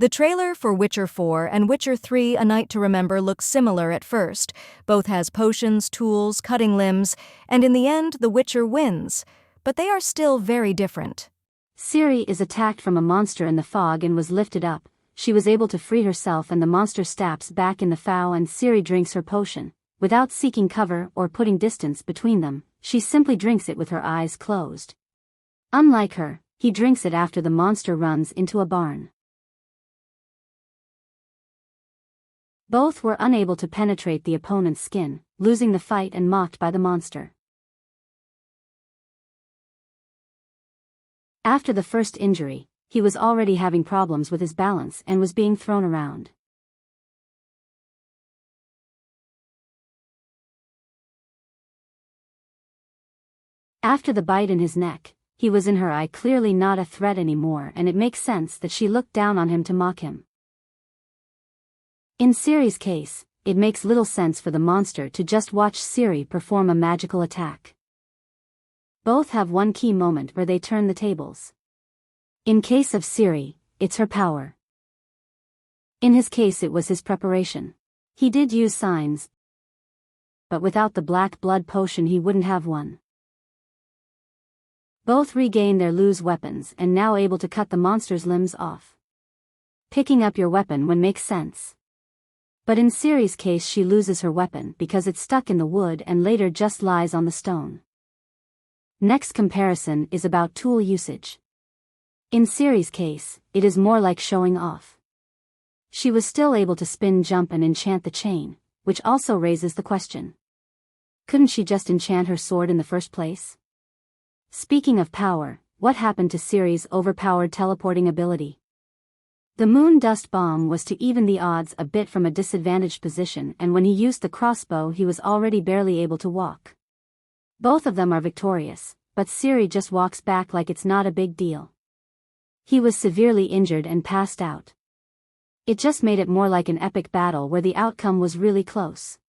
The trailer for Witcher 4 and Witcher 3: A Night to Remember looks similar at first. Both has potions, tools, cutting limbs, and in the end, the Witcher wins. But they are still very different. Ciri is attacked from a monster in the fog and was lifted up. She was able to free herself and the monster stabs back in the foul and Ciri drinks her potion. Without seeking cover or putting distance between them, she simply drinks it with her eyes closed. Unlike her, he drinks it after the monster runs into a barn. Both were unable to penetrate the opponent's skin, losing the fight and mocked by the monster. After the first injury, he was already having problems with his balance and was being thrown around. After the bite in his neck, he was in her eye, clearly not a threat anymore, and it makes sense that she looked down on him to mock him. In Ciri's case, it makes little sense for the monster to just watch Ciri perform a magical attack. Both have one key moment where they turn the tables. In case of Ciri, it's her power. In his case it was his preparation. He did use signs, but without the black blood potion he wouldn't have one. Both regain their loose weapons and now able to cut the monster's limbs off. Picking up your weapon when makes sense. But in Ciri's case she loses her weapon because it's stuck in the wood and later just lies on the stone. Next comparison is about tool usage. In Ciri's case, it is more like showing off. She was still able to spin, jump and enchant the chain, which also raises the question. Couldn't she just enchant her sword in the first place? Speaking of power, what happened to Ciri's overpowered teleporting ability? The moon dust bomb was to even the odds a bit from a disadvantaged position, and when he used the crossbow he was already barely able to walk. Both of them are victorious, but Ciri just walks back like it's not a big deal. He was severely injured and passed out. It just made it more like an epic battle where the outcome was really close.